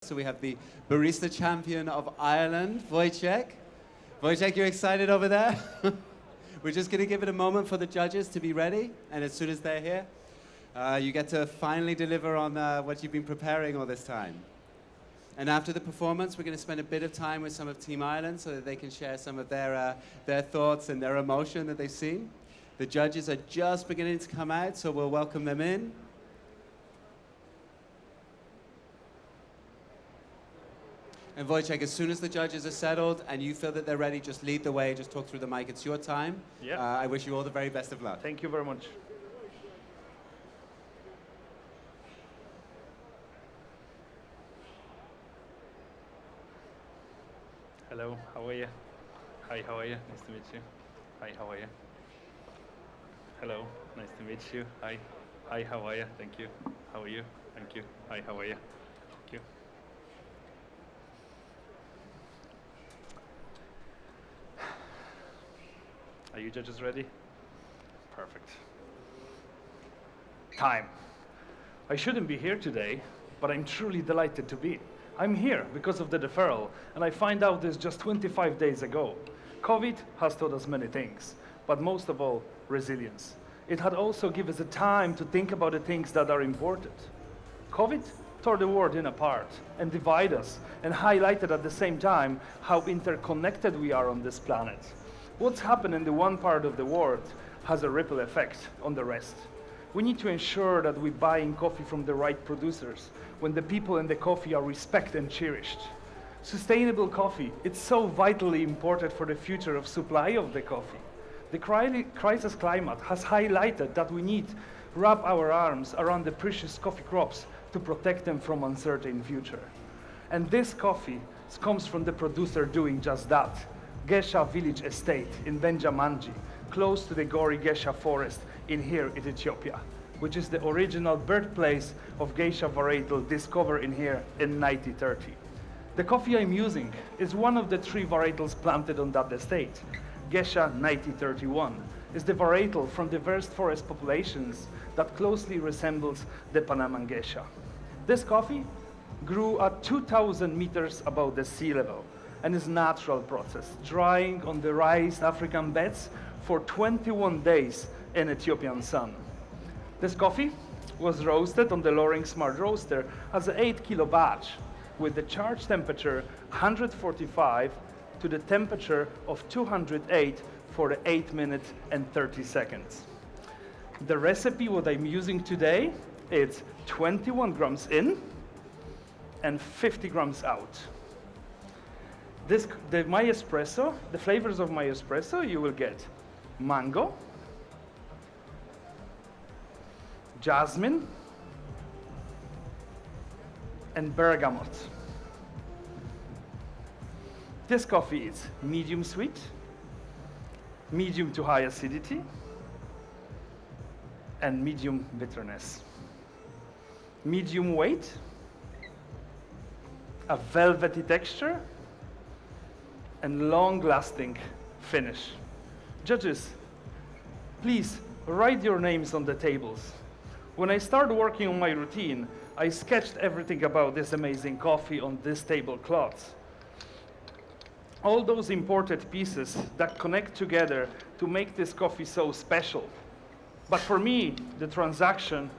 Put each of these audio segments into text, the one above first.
So we have the Barista champion of Ireland, Wojciech. Wojciech, you excited over there? We're just going to give it a moment for the judges to be ready, and as soon as they're here, you get to finally deliver on what you've been preparing all this time. And after the performance, we're going to spend a bit of time with some of Team Ireland so that they can share some of their thoughts and their emotion that they've seen. The judges are just beginning to come out, so we'll welcome them in. And Wojciech, as soon as the judges are settled and you feel that they're ready, just lead the way, just talk through the mic. It's your time. Yeah. I wish you all the very best of luck. Thank you very much. Hello, how are you? Hi, how are you? Nice to meet you. Hi, how are you? Hello, nice to meet you. Hi. Hi, how are you? Thank you. How are you? Thank you. Hi, how are you? Thank you. Are you judges ready? Perfect. Time. I shouldn't be here today, but I'm truly delighted to be. I'm here because of the deferral, and I find out this just 25 days ago. COVID has taught us many things, but most of all, resilience. It had also given us a time to think about the things that are important. COVID tore the world apart and divided us, and highlighted at the same time how interconnected we are on this planet. What's happened in the one part of the world has a ripple effect on the rest. We need to ensure that we're buying coffee from the right producers, when the people in the coffee are respected and cherished. Sustainable coffee, it's so vitally important for the future of supply of the coffee. The crisis climate has highlighted that we need to wrap our arms around the precious coffee crops to protect them from uncertain future. And this coffee comes from the producer doing just that. Gesha Village Estate in Benjamanji, close to the Gori Gesha forest in Ethiopia, which is the original birthplace of Geisha varietal discovered in here in 1930. The coffee I'm using is one of the 3 varietals planted on that estate. Gesha 1931 is the varietal from diverse forest populations that closely resembles the Panamanian Geisha. This coffee grew at 2,000 meters above the sea level, and is a natural process, drying on the raised African beds for 21 days in Ethiopian sun. This coffee was roasted on the Loring Smart Roaster as an 8-kilo batch with the charge temperature 145 to the temperature of 208 for the 8 minutes and 30 seconds. The recipe what I'm using today is 21 grams in and 50 grams out. My espresso, the flavors of my espresso, you will get mango, jasmine, and bergamot. This coffee is medium sweet, medium to high acidity, and medium bitterness. Medium weight, a velvety texture, and long-lasting finish. Judges, please write your names on the tables. When I started working on my routine, I sketched everything about this amazing coffee on this tablecloth. All those imported pieces that connect together to make this coffee so special. But for me, the transaction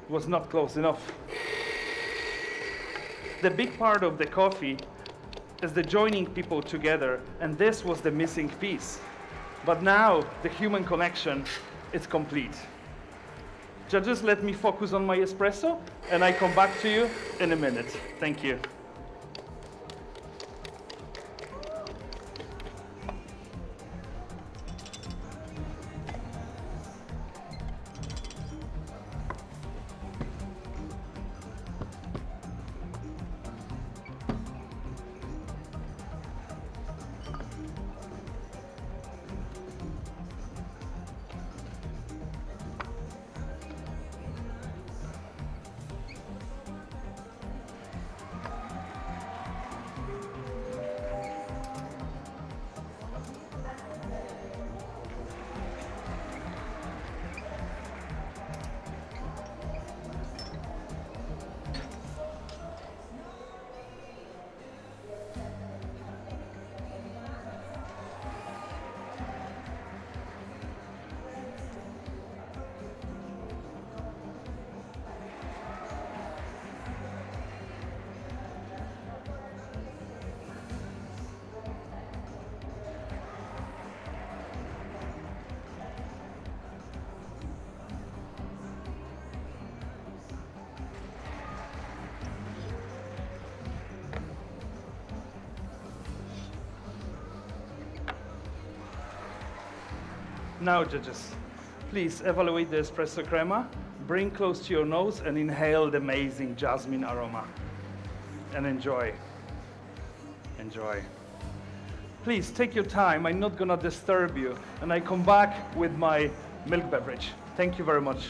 was not close enough. The big part of the coffee is the joining people together, and this was the missing piece. But now the human connection is complete. Judges, let me focus on my espresso, and I come back to you in a minute. Thank you. Now, judges, please evaluate the espresso crema, bring close to your nose and inhale the amazing jasmine aroma. And enjoy. Enjoy. Please take your time, I'm not gonna disturb you, and I come back with my milk beverage. Thank you very much.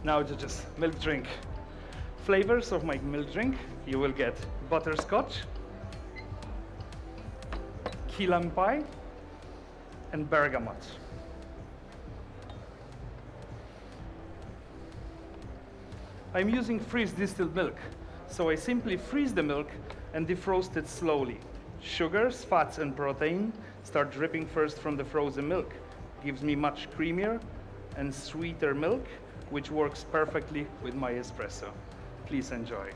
Now just milk drink. Flavors of my milk drink, you will get butterscotch, key lime pie, and bergamot. I'm using freeze distilled milk, so I simply freeze the milk and defrost it slowly. Sugars, fats, and protein start dripping first from the frozen milk. Gives me much creamier and sweeter milk, which works perfectly with my espresso. Please enjoy.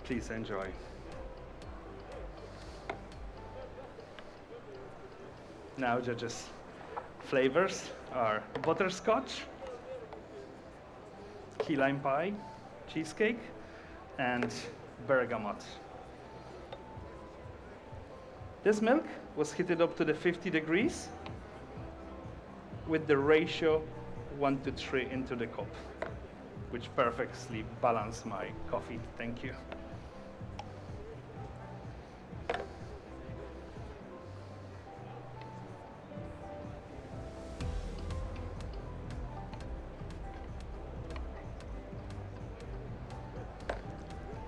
Please enjoy. Now, judges, flavors are butterscotch, key lime pie, cheesecake, and bergamot. This milk was heated up to the 50 degrees with the ratio 1:3 into the cup, which perfectly balanced my coffee. Thank you.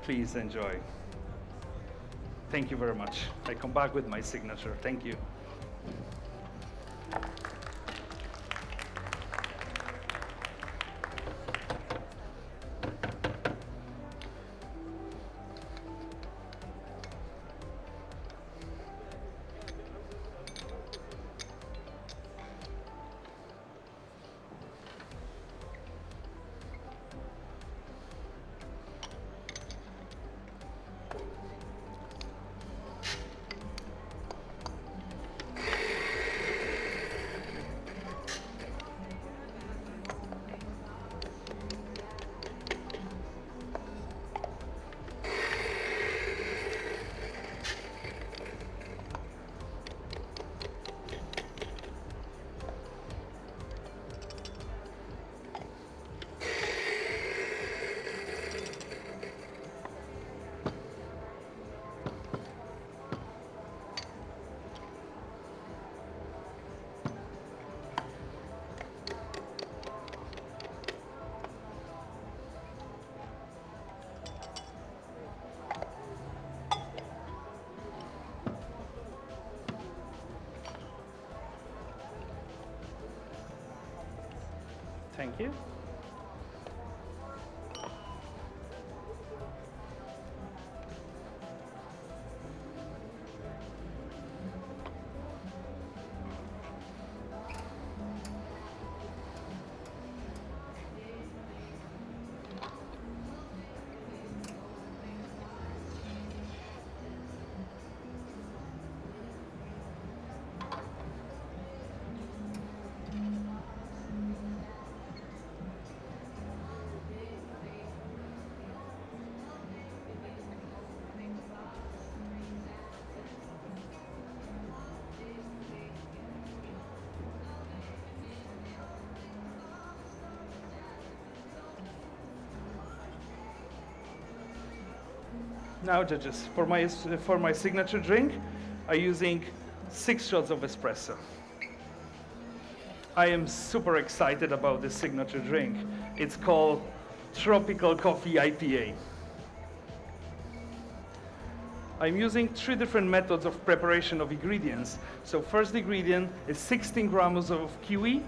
Please enjoy. Thank you very much. I come back with my signature. Thank you. Thank you. Now, judges, for my signature drink, I'm using 6 shots of espresso. I am super excited about this signature drink. It's called Tropical Coffee IPA. I'm using 3 different methods of preparation of ingredients. So first ingredient is 16 grams of kiwi,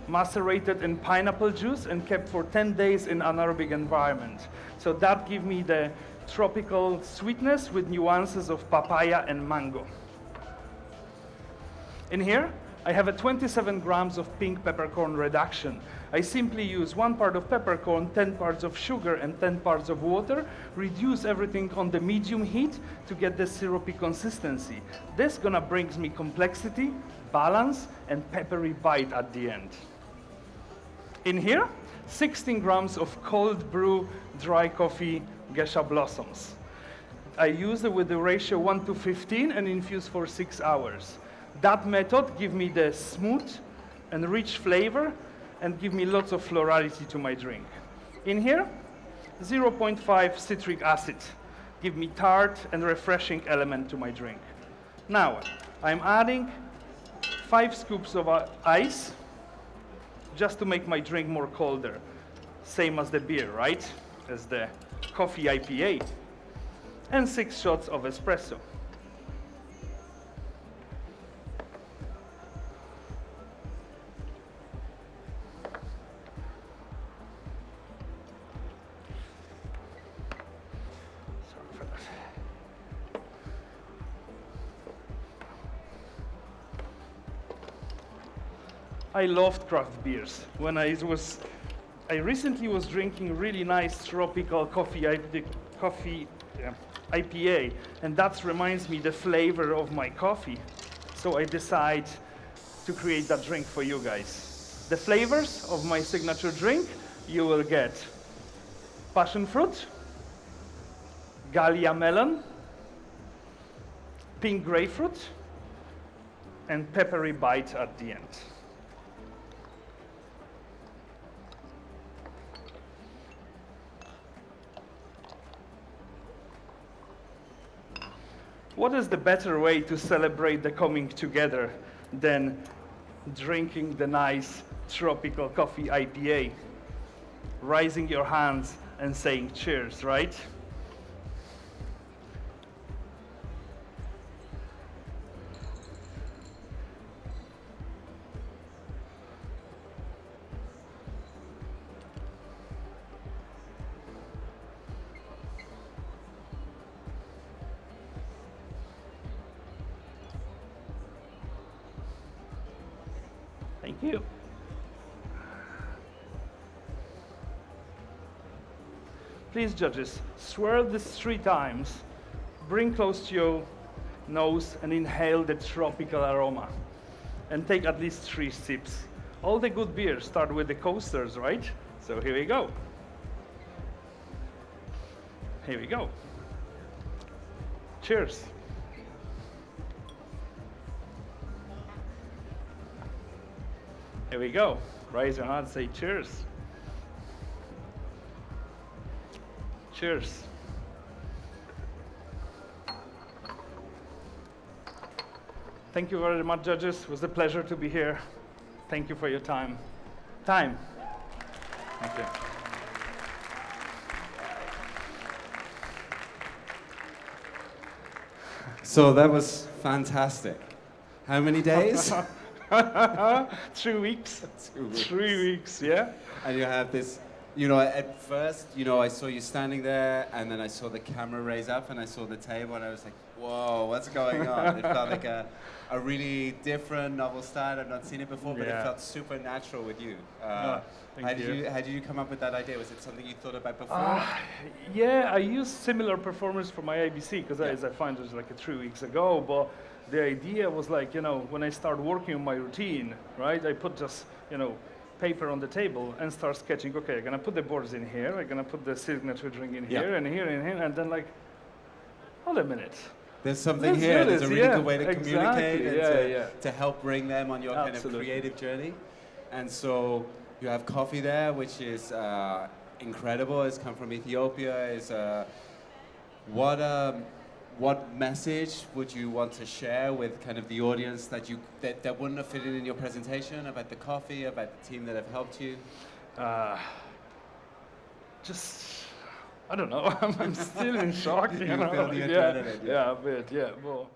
macerated in pineapple juice and kept for 10 days in anaerobic environment. So that gives me the tropical sweetness with nuances of papaya and mango. In here, I have a 27 grams of pink peppercorn reduction. I simply use 1 part of peppercorn, 10 parts of sugar, and 10 parts of water, reduce everything on the medium heat to get the syrupy consistency. This gonna brings me complexity, balance, and peppery bite at the end. In here, 16 grams of cold brew dry coffee geisha blossoms. I use it with the ratio 1:15 and infuse for 6 hours. That method gives me the smooth and rich flavor and give me lots of florality to my drink. In here, 0.5 citric acid. Give me tart and refreshing element to my drink. Now, I'm adding 5 scoops of ice just to make my drink more colder. Same as the beer, right? As the coffee IPA. And 6 shots of espresso. I loved craft beers. When I recently was drinking really nice tropical coffee IPA, and that reminds me the flavor of my coffee. So I decide to create that drink for you guys. The flavors of my signature drink, you will get passion fruit, Gallia melon, pink grapefruit, and peppery bite at the end. What is the better way to celebrate the coming together than drinking the nice tropical coffee IPA, raising your hands and saying cheers, right? Thank you. Please, judges, swirl this 3 times, bring close to your nose and inhale the tropical aroma. And take at least 3 sips. All the good beers start with the coasters, right? So here we go. Here we go. Cheers. Here we go. Raise your hand, say cheers. Cheers. Thank you very much, judges. It was a pleasure to be here. Thank you for your time. Thank you. So that was fantastic. How many days? 3 weeks. 2 weeks. 3 weeks, yeah. And you have this, you know, at first, you know, I saw you standing there, and then I saw the camera raise up, and I saw the table, and I was like, whoa, what's going on? It felt like a really different, novel style. I've not seen it before, but it Yeah. felt super natural with you. Thank How did you come up with that idea? Was it something you thought about before? Yeah, I used similar performance for my ABC because Yeah. as I found it was like 3 weeks ago. But the idea was like, you know, when I start working on my routine, right? I put just, you know, paper on the table and start sketching. Okay, I'm gonna put the boards in here. I'm gonna put the signature drink in Yeah. here and here and here, and then like, hold a minute. There's something Let's here. do There's a this, really yeah, good way to communicate exactly, and yeah. to help bring them on your kind of Absolutely. creative journey. And so you have coffee there, which is incredible. It's come from Ethiopia. What message would you want to share with kind of the audience that wouldn't have fitted in your presentation about the coffee, about the team that have helped you? Just, I don't know. I'm still in shock. You You know? feel the Yeah, adrenaline, yeah. yeah, a bit, yeah. Well,